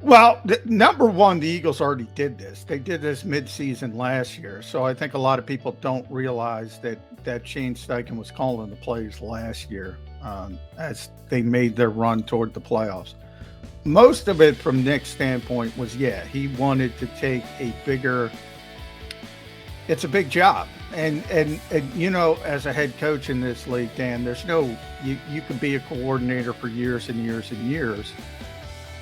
Well, number one, the Eagles already did this. They did this midseason last year. So I think a lot of people don't realize that Shane Steichen was calling the plays last year as they made their run toward the playoffs. Most of it from Nick's standpoint was, yeah, he wanted to take a bigger. It's a big job, and as a head coach in this league, Dan, there's no you can be a coordinator for years and years and years.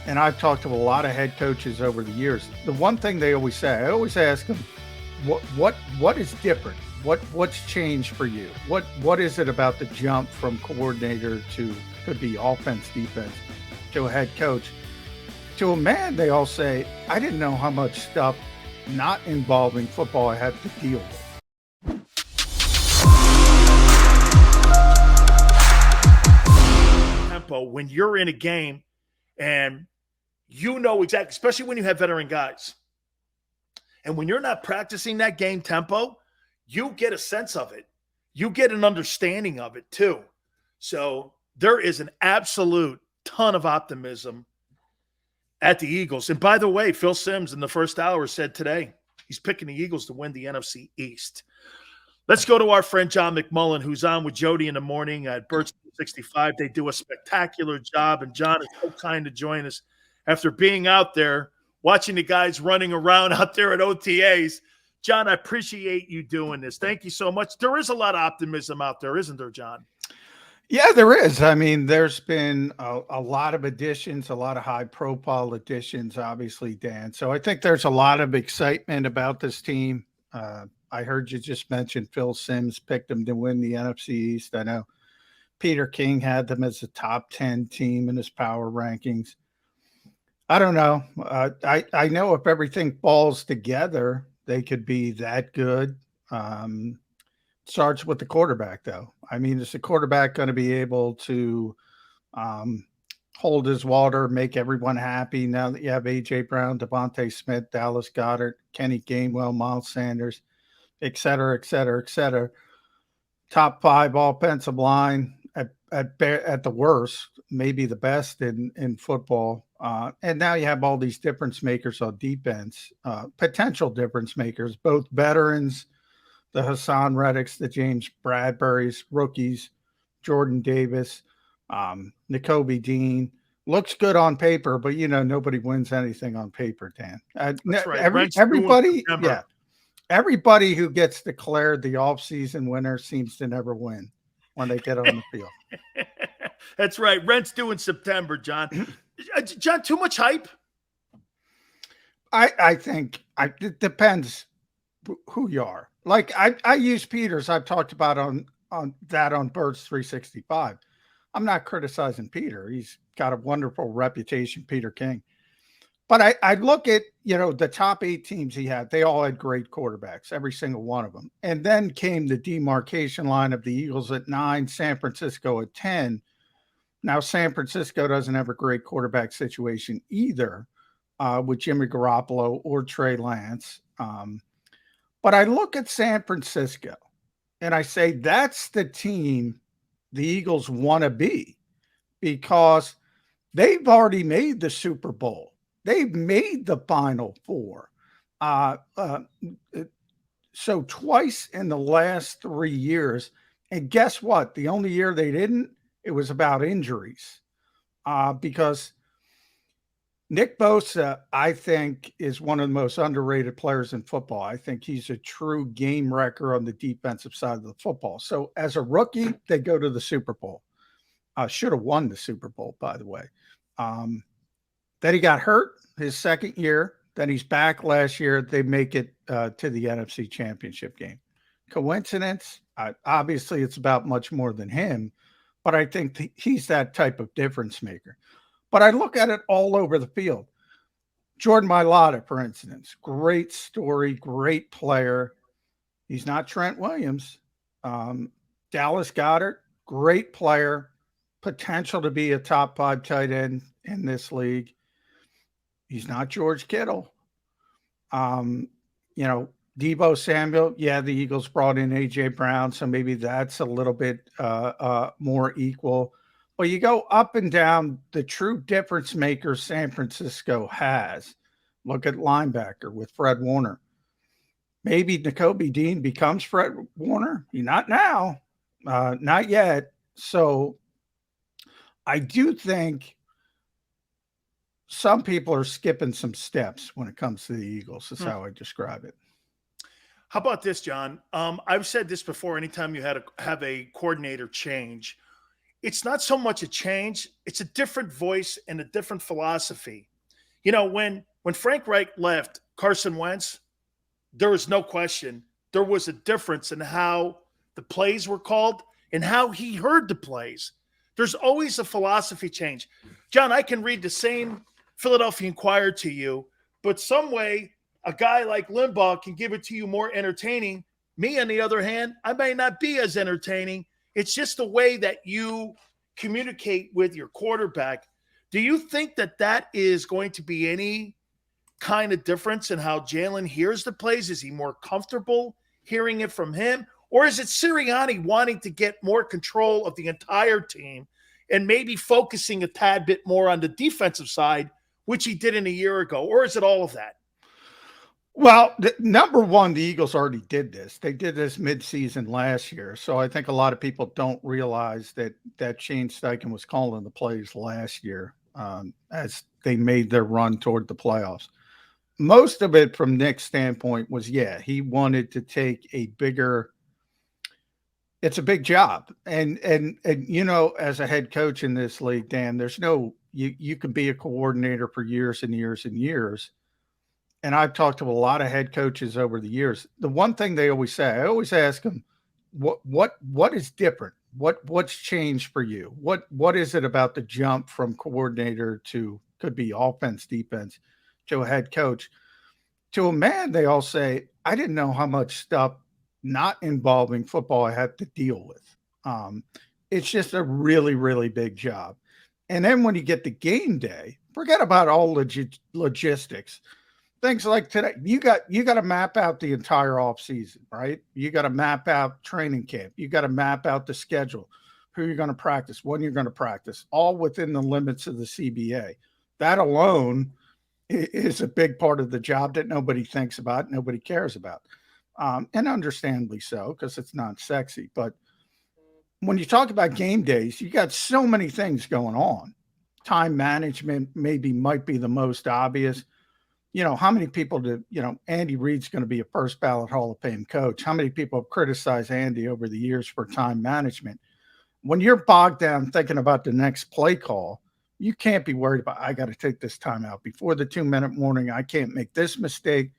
And I've talked to a lot of head coaches over the years. The one thing they always say, I always ask them, what is different? What's changed for you? What is it about the jump from coordinator to could be offense, defense, to a head coach? To a man, they all say, I didn't know how much stuff not involving football I had to deal with. Tempo when you're in a game and you know exactly, especially when you have veteran guys. And when you're not practicing that game tempo, you get a sense of it. You get an understanding of it too. So there is an absolute ton of optimism at the Eagles. And by the way, Phil Simms in the first hour said today he's picking the Eagles to win the NFC East. Let's go to our friend John McMullen, who's on with Jody in the morning at Birch 65. They do a spectacular job, and John is so kind to join us after being out there, watching the guys running around out there at OTAs. John, I appreciate you doing this. Thank you so much. There is a lot of optimism out there, isn't there, John? Yeah, there is. I mean, there's been a lot of additions, a lot of high-profile additions, obviously, Dan. So I think there's a lot of excitement about this team. I heard you just mention Phil Simms picked them to win the NFC East. I know Peter King had them as a top 10 team in his power rankings. I don't know. I know if everything falls together, they could be that good. Starts with the quarterback, though. I mean, is the quarterback going to be able to hold his water, make everyone happy now that you have A.J. Brown, Devontae Smith, Dallas Goedert, Kenny Gainwell, Miles Sanders, et cetera, et cetera, et cetera. Top 5 offensive line at the worst, maybe the best in football. And now you have all these difference makers on defense, potential difference makers, both veterans, the Hassan Reddicks, the James Bradburys, rookies, Jordan Davis, Nakobe Dean. Looks good on paper, but, nobody wins anything on paper, Dan. That's right. Everybody who gets declared the offseason winner seems to never win when they get on the field. That's right. Rent's due in September, John. John, too much hype? I think it depends who you are. Like I use Peters. I've talked about on Birds 365. I'm not criticizing Peter. He's got a wonderful reputation, Peter King. But I look at, the top 8 teams he had. They all had great quarterbacks, every single one of them. And then came the demarcation line of the Eagles at 9, San Francisco at 10. Now, San Francisco doesn't have a great quarterback situation either with Jimmy Garoppolo or Trey Lance. But I look at San Francisco and I say that's the team the Eagles want to be because they've already made the Super Bowl. They've made the Final Four. So twice in the last 3 years. And guess what? The only year they didn't, it was about injuries. Because Nick Bosa, I think, is one of the most underrated players in football. I think he's a true game wrecker on the defensive side of the football. So as a rookie, they go to the Super Bowl. Should have won the Super Bowl, by the way. Then he got hurt his second year. Then he's back last year. They make it to the NFC Championship game. Coincidence? Obviously, it's about much more than him. But I think he's that type of difference maker. But I look at it all over the field. Jordan Mailata, for instance, great story, great player. He's not Trent Williams. Dallas Goedert, great player, potential to be a top 5 tight end in this league. He's not George Kittle. Deebo Samuel, the Eagles brought in A.J. Brown, so maybe that's a little bit more equal. Well, you go up and down the true difference maker San Francisco has. Look at linebacker with Fred Warner. Maybe Nakobe Dean becomes Fred Warner. Not now, not yet. So I do think some people are skipping some steps when it comes to the Eagles. That's how I describe it. How about this, John? I've said this before. Anytime you have a coordinator change, it's not so much a change; it's a different voice and a different philosophy. You know, when Frank Reich left, Carson Wentz, there was no question there was a difference in how the plays were called and how he heard the plays. There's always a philosophy change. John, I can read the same Philadelphia Inquirer to you, but some way a guy like Limbaugh can give it to you more entertaining. Me, on the other hand, I may not be as entertaining. It's just the way that you communicate with your quarterback. Do you think that that is going to be any kind of difference in how Jalen hears the plays? Is he more comfortable hearing it from him? Or is it Sirianni wanting to get more control of the entire team and maybe focusing a tad bit more on the defensive side, which he did in a year ago? Or is it all of that? Well, number one, the Eagles already did this. They did this midseason last year. So I think a lot of people don't realize that Shane Steichen was calling the plays last year as they made their run toward the playoffs. Most of it from Nick's standpoint was, he wanted to take a bigger – it's a big job. And you know, as a head coach in this league, Dan, there's no – you can be a coordinator for years and years and years. And I've talked to a lot of head coaches over the years. The one thing they always say, I always ask them, what is different? What's changed for you? What is it about the jump from coordinator to could be offense, defense, to a head coach? To a man, they all say, I didn't know how much stuff not involving football I had to deal with. It's just a really, really big job. And then when you get to game day, forget about all logistics. Things like today, you got to map out the entire offseason, right? You got to map out training camp. You got to map out the schedule, who you're going to practice, when you're going to practice, all within the limits of the CBA. That alone is a big part of the job that nobody thinks about, nobody cares about. And understandably so, because it's not sexy. But when you talk about game days, you got so many things going on. Time management might be the most obvious. You know, how many people Andy Reid's going to be a first ballot Hall of Fame coach. How many people have criticized Andy over the years for time management? When you're bogged down thinking about the next play call, you can't be worried about, I got to take this time out before the 2-minute warning. I can't make this mistake.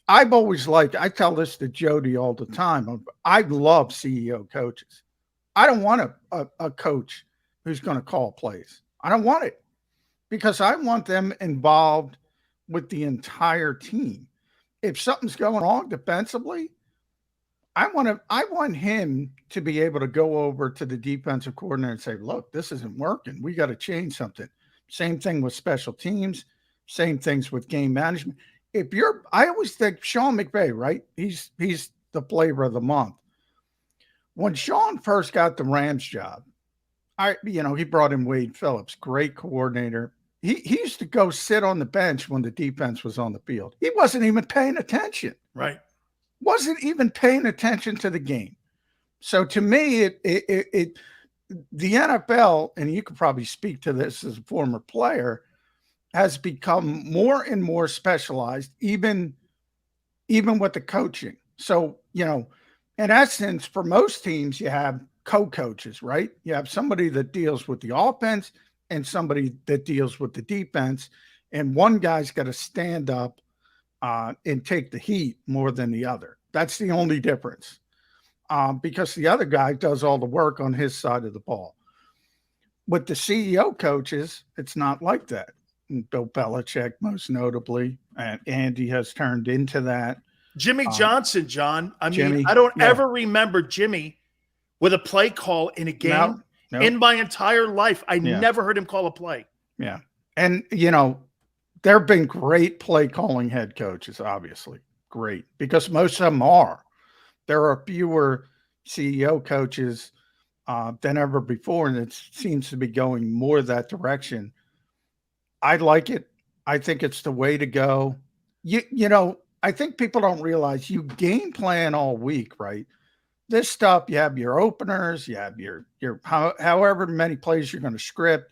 I've always I tell this to Jody all the time. I love CEO coaches. I don't want a coach who's going to call plays. I don't want it because I want them involved with the entire team. If something's going wrong defensively, I want him to be able to go over to the defensive coordinator and say, look, this isn't working. We got to change something. Same thing with special teams, same things with game management. I always think Sean McVay, right? He's the flavor of the month. When Sean first got the Rams job, he brought in Wade Phillips, great coordinator. He used to go sit on the bench when the defense was on the field. He wasn't even paying attention. Right. Wasn't even paying attention to the game. So to me, the NFL, and you could probably speak to this as a former player, has become more and more specialized, even with the coaching. So, in essence, for most teams, you have co-coaches, right? You have somebody that deals with the offense and somebody that deals with the defense. And one guy's got to stand up and take the heat more than the other. That's the only difference because the other guy does all the work on his side of the ball. With the CEO coaches, it's not like that. Bill Belichick, most notably, and Andy has turned into that. Jimmy Johnson, John. I don't ever remember Jimmy with a play call in a game. No. In my entire life, I never heard him call a play. Yeah. And, there have been great play calling head coaches, obviously. Great. Because most of them are. There are fewer CEO coaches than ever before, and it seems to be going more that direction. I like it. I think it's the way to go. I think people don't realize you game plan all week, right? This stuff, you have your openers, you have however many plays you're going to script,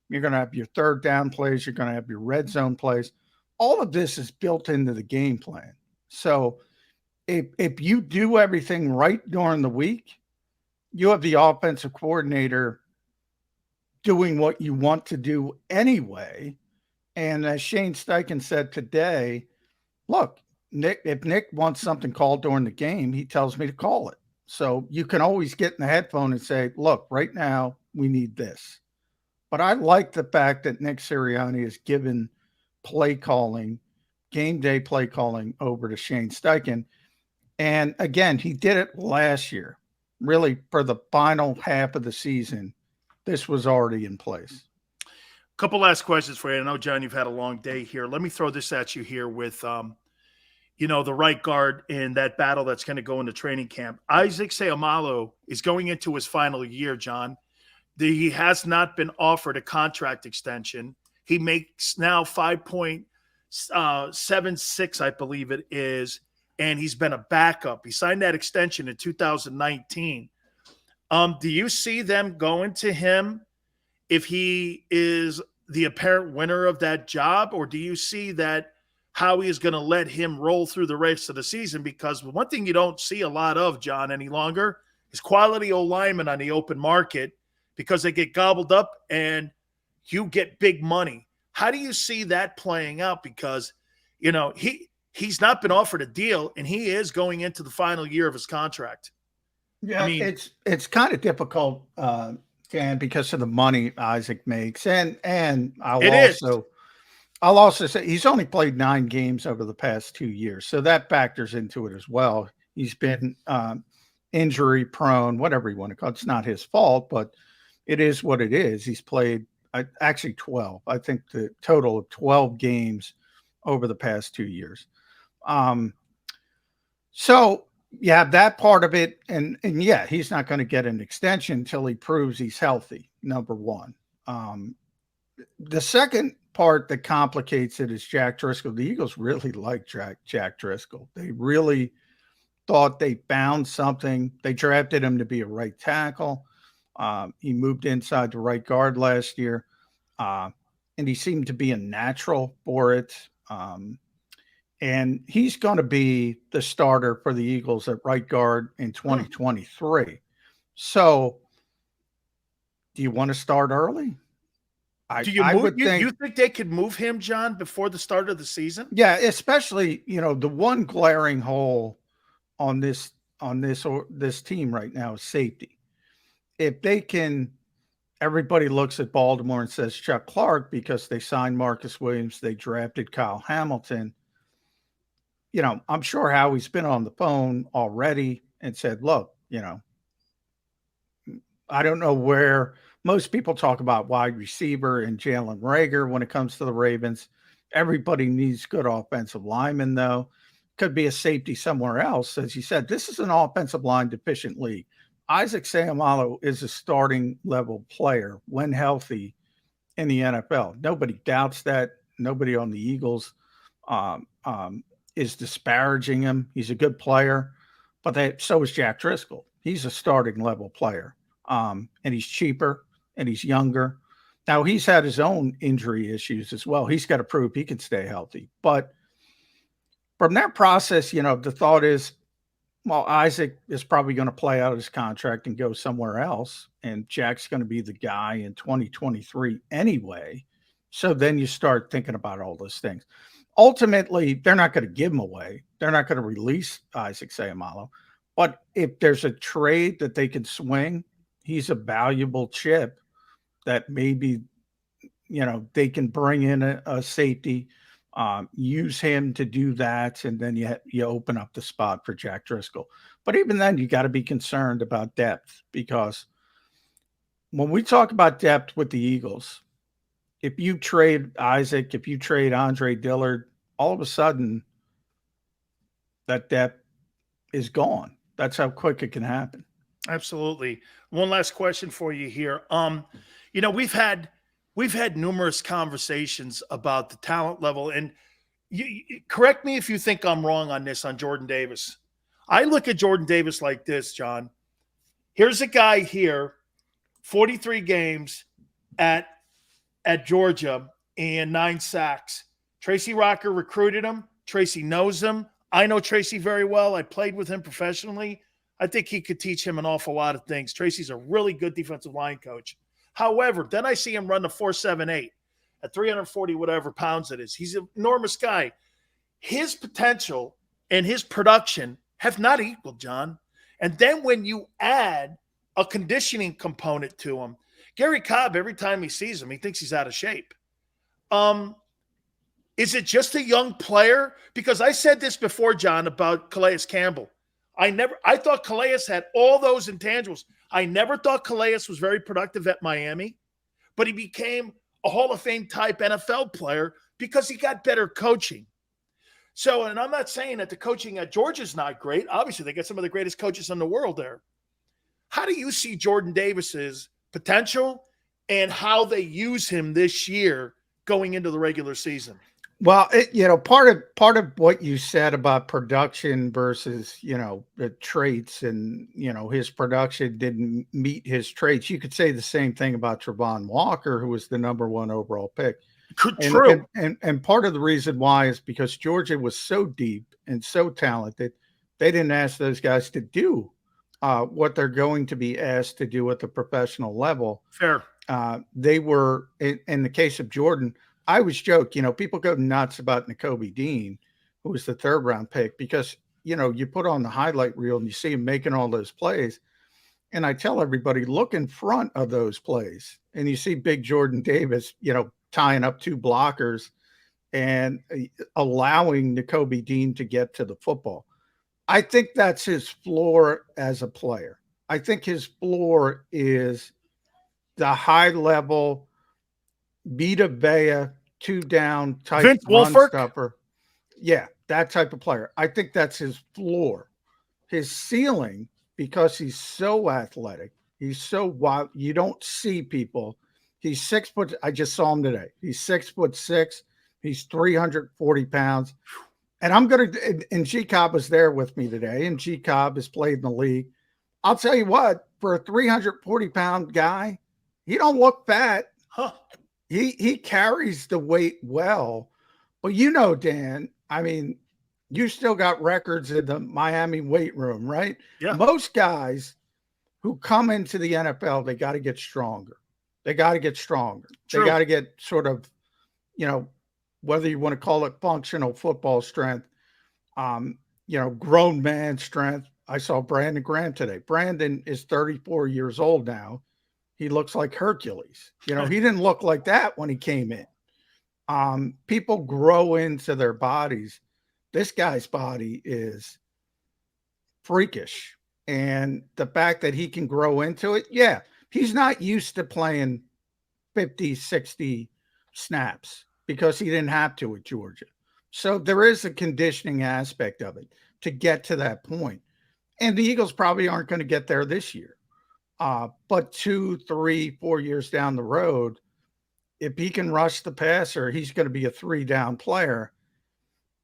you're going to have your third down plays, you're going to have your red zone plays. All of this is built into the game plan. So if you do everything right during the week, you have the offensive coordinator doing what you want to do anyway. And as Shane Steichen said today, look, if Nick wants something called during the game, he tells me to call it. So you can always get in the headphone and say, look, right now we need this. But I like the fact that Nick Sirianni has given play calling, game day play calling over to Shane Steichen. And again, he did it last year. Really, for the final half of the season, this was already in place. Couple last questions for you. I know, John, you've had a long day here. Let me throw this at you here with, the right guard in that battle that's going to go into training camp. Isaac Seumalo is going into his final year, John. He has not been offered a contract extension. He makes now 5.76, I believe it is, and he's been a backup. He signed that extension in 2019. Do you see them going to him if he is the apparent winner of that job, or do you see that Howie is going to let him roll through the rest of the season? Because one thing you don't see a lot of, John, any longer is quality O-linemen on the open market, because they get gobbled up and you get big money. How do you see that playing out? Because, he's not been offered a deal, and he is going into the final year of his contract. Yeah, I mean, it's kind of difficult, Dan, because of the money Isaac makes, and I'll also say he's only played 9 games over the past 2 years, so that factors into it as well. He's been injury prone, whatever you want to call it. It's not his fault, but it is what it is. He's played actually 12. I think the total of 12 games over the past 2 years. So you have that part of it, and yeah, he's not going to get an extension until he proves he's healthy. Number one. The second part that complicates it is Jack Driscoll. The Eagles really like Jack Driscoll. They really thought they found something. They drafted him to be a right tackle. He moved inside to right guard last year, and he seemed to be a natural for it. And he's going to be the starter for the Eagles at right guard in 2023. So, do you want to start early? You think they could move him, John, before the start of the season? Yeah, especially the one glaring hole on this team right now is safety. If they can, everybody looks at Baltimore and says Chuck Clark because they signed Marcus Williams, they drafted Kyle Hamilton. I'm sure Howie's been on the phone already and said, look, I don't know where most people talk about wide receiver and Jalen Reagor when it comes to the Ravens. Everybody needs good offensive linemen, though. Could be a safety somewhere else. As you said, this is an offensive line deficient league. Isaac Seumalo is a starting level player when healthy in the NFL. Nobody doubts that. Nobody on the Eagles is disparaging him. He's a good player, but so is Jack Driscoll. He's a starting level player, and he's cheaper and he's younger. Now, he's had his own injury issues as well. He's got to prove he can stay healthy. But from that process, the thought is, well, Isaac is probably going to play out his contract and go somewhere else, and Jack's going to be the guy in 2023 anyway. So then you start thinking about all those things. Ultimately, they're not going to give him away. They're not going to release Isaac Seumalo. But if there's a trade that they can swing, he's a valuable chip that maybe, they can bring in a safety, use him to do that, and then you open up the spot for Jack Driscoll. But even then, you got to be concerned about depth, because when we talk about depth with the Eagles, if you trade Isaac, if you trade Andre Dillard, all of a sudden that depth is gone. That's how quick it can happen. Absolutely. One last question for you here. We've had numerous conversations about the talent level, and correct me if you think I'm wrong on this on Jordan Davis. I look at Jordan Davis like this, John. Here's a guy here, 43 games at Georgia and 9 sacks. Tracy Rocker recruited him. Tracy knows him. I know Tracy very well. I played with him professionally. I think he could teach him an awful lot of things. Tracy's a really good defensive line coach. However, then I see him run the 4.78 at 340 whatever pounds it is. He's an enormous guy. His potential and his production have not equaled, John. And then when you add a conditioning component to him, Gary Cobb, every time he sees him, he thinks he's out of shape. Is it just a young player? Because I said this before, John, about Calais Campbell. I thought Calais had all those intangibles. I never thought Calais was very productive at Miami, but he became a Hall of Fame type NFL player because he got better coaching. So, and I'm not saying that the coaching at Georgia is not great. Obviously, they got some of the greatest coaches in the world there. How do you see Jordan Davis's potential and how they use him this year going into the regular season? Well, part of what you said about production versus, the traits and, his production didn't meet his traits. You could say the same thing about Travon Walker, who was the number 1 overall pick. True. And part of the reason why is because Georgia was so deep and so talented, they didn't ask those guys to do what they're going to be asked to do at the professional level. Fair. They were, in the case of Jordan, I always joke, people go nuts about Nakobe Dean, who was the 3rd round pick, because, you put on the highlight reel and you see him making all those plays. And I tell everybody, look in front of those plays and you see big Jordan Davis, tying up 2 blockers and allowing Nakobe Dean to get to the football. I think that's his floor as a player. I think his floor is the high level Vita Vea, 2 down type Vince run Wilfork? stuffer. Yeah, that type of player. I think that's his floor. His ceiling, because he's so athletic, he's so wild. You don't see people. He's 6 foot. I just saw him today. He's 6'6". He's 340 pounds. And and G Cobb was there with me today, and G Cobb has played in the league. I'll tell you what, for a 340-pound guy, he don't look fat. Huh. He carries the weight well. But Dan, I mean, you still got records in the Miami weight room, right? Yeah. Most guys who come into the NFL, they got to get stronger. They got to get stronger. True. They got to get sort of, whether you want to call it functional football strength, grown man strength. I saw Brandon Graham today. Brandon is 34 years old now. He looks like Hercules. He didn't look like that when he came in. People grow into their bodies. This guy's body is freakish. And the fact that he can grow into it, yeah, he's not used to playing 50, 60 snaps because he didn't have to at Georgia. So there is a conditioning aspect of it to get to that point. And the Eagles probably aren't going to get there this year. But 2, 3, 4 years down the road, if he can rush the passer, he's going to be a 3-down player.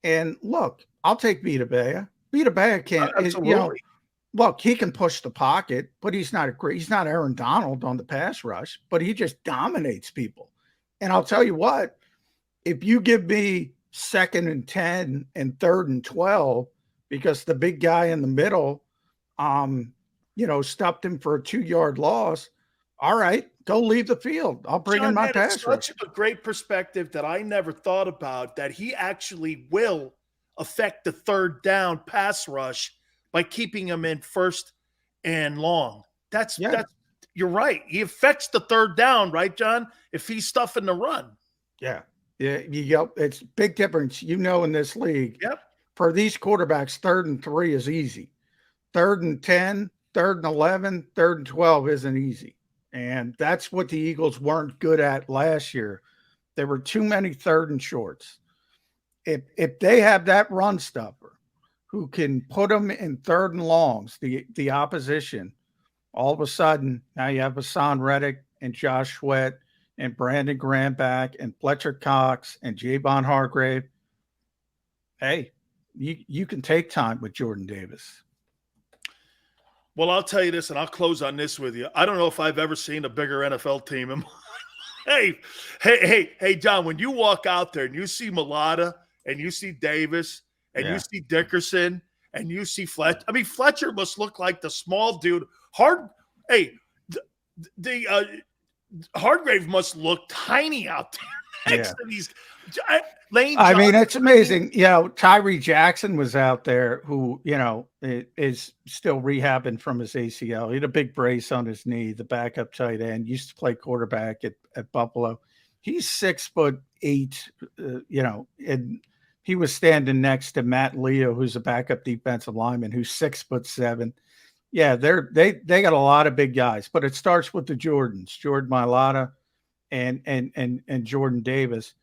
And look, I'll take Vita Vea. Vita Vea can't, look, he can push the pocket, but he's not Aaron Donald on the pass rush, but he just dominates people. And I'll tell you what, if you give me 2nd and 10 and 3rd and 12, because the big guy in the middle, stopped him for a 2-yard loss. All right, go leave the field. I'll bring in my pass rush. Such a great perspective that I never thought about, that he actually will affect the 3rd down pass rush by keeping him in 1st and long. That's you're right. He affects the 3rd down, right, John? If he's stuffing the run. Yeah. It's big difference. In this league. Yep. For these quarterbacks, 3rd and 3 is easy. 3rd and 10, 3rd and 11, 3rd and 12 isn't easy. And that's what the Eagles weren't good at last year. There were too many 3rd and shorts. If they have that run stuffer who can put them in 3rd and longs, the opposition, All of a sudden, now you have Hassan Reddick and Josh Sweat and Brandon Graham back and Fletcher Cox and Javon Hargrave. Hey, you can take time with Jordan Davis. Well, I'll tell you this, and I'll close on this with you. I don't know if I've ever seen a bigger NFL team in my Hey, John, when you walk out there and you see Mulata and you see Davis and you see Dickerson and you see Fletcher. I mean, Fletcher must look like the small dude. Hargrave must look tiny out there next to these Lane Johnson. I mean, it's amazing. Tyree Jackson was out there who, is still rehabbing from his ACL. He had a big brace on his knee, the backup tight end, used to play quarterback at Buffalo. He's 6'8", and he was standing next to Matt Leo, who's a backup defensive lineman, who's 6'7". Yeah, they got a lot of big guys, but it starts with the Jordans, Jordan Mailata and Jordan Davis.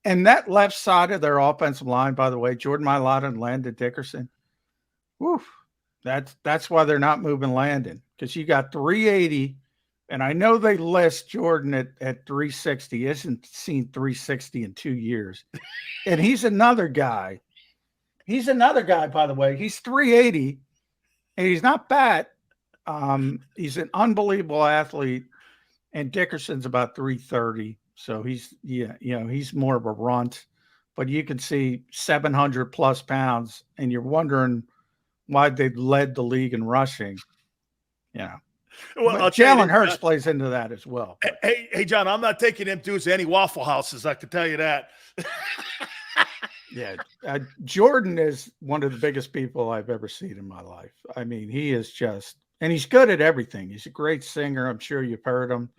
And that left side of their offensive line, by the way, Jordan Mailata and Landon Dickerson. Woof. That's why they're not moving Landon, because you got 380, and I know they list Jordan at 360. He hasn't seen 360 in 2 years. And he's another guy. He's another guy, by the way. He's 380, and he's not fat. He's an unbelievable athlete, and Dickerson's about 330. So he's more of a runt, but you can see 700 plus pounds, and you're wondering why they led the league in rushing. Well, Jalen Hurts plays into that as well. Hey, John, I'm not taking them dudes to any Waffle Houses. I can tell you that. Jordan is one of the biggest people I've ever seen in my life. I mean, he is just, and he's good at everything. He's a great singer. I'm sure you've heard him.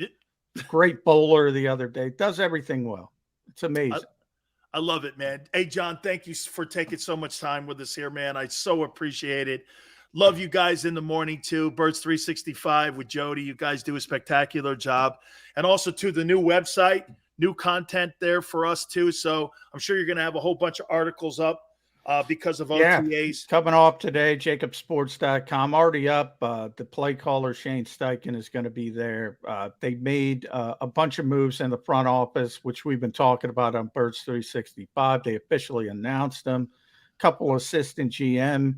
Great bowler the other day. Does everything well. It's amazing. I love it, man. Hey, John, thank you for taking so much time with us here, man. I so appreciate it. Love you guys in the morning, too. Birds 365 with Jody. You guys do a spectacular job. And also, to the new website, new content there for us, too. So I'm sure you're going to have a whole bunch of articles up because of OTAs. Coming off today, JAKIBSports.com, already up. The play caller, Shane Steichen, is going to be there. They made a bunch of moves in the front office, which we've been talking about on Birds 365. They officially announced them. A couple assistant GM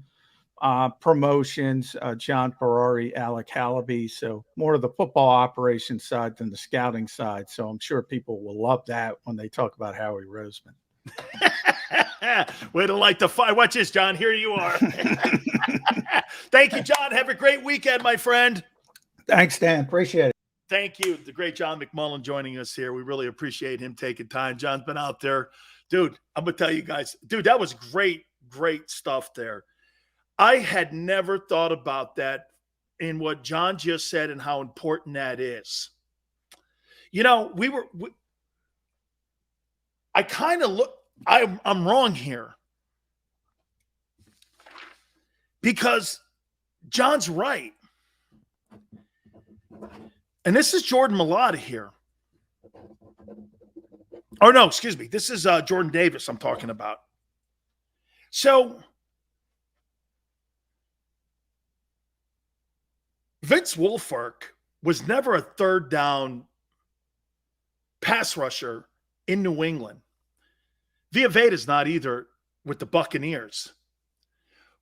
promotions, John Ferrari, Alec Hallaby. So more of the football operations side than the scouting side. So I'm sure people will love that when they talk about Howie Roseman. Way to light the fire. Watch this, John. Here you are. Thank you, John. Have a great weekend, my friend. Thanks, Dan. Appreciate it. Thank you. The great John McMullen joining us here. We really appreciate him taking time. John's been out there. Dude, I'm going to tell you guys. Dude, that was great stuff there. I had never thought about that in what John just said and how important that is. I kind of look, I'm wrong here because John's right. And this is Jordan Mailata here. Oh, no, excuse me. This is Jordan Davis I'm talking about. So Vince Wilfork was never a third down pass rusher in New England. Villaveda's not either with the Buccaneers.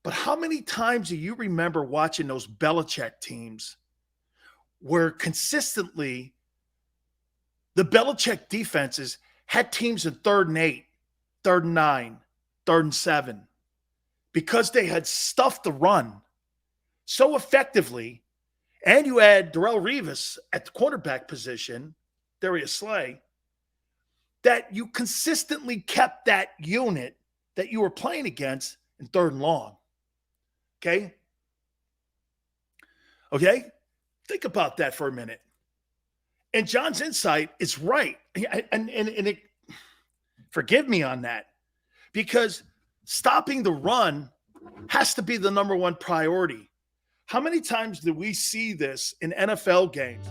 But how many times do you remember watching those Belichick teams where consistently the Belichick defenses had teams in 3rd and 8, 3rd and 9, 3rd and 7 because they had stuffed the run so effectively. And you had Darrelle Revis at the quarterback position, Darius Slay, that you consistently kept that unit that you were playing against in 3rd and long. Okay? Think about that for a minute. And John's insight is right. And forgive me on that. Because stopping the run has to be the number one priority. How many times do we see this in NFL games?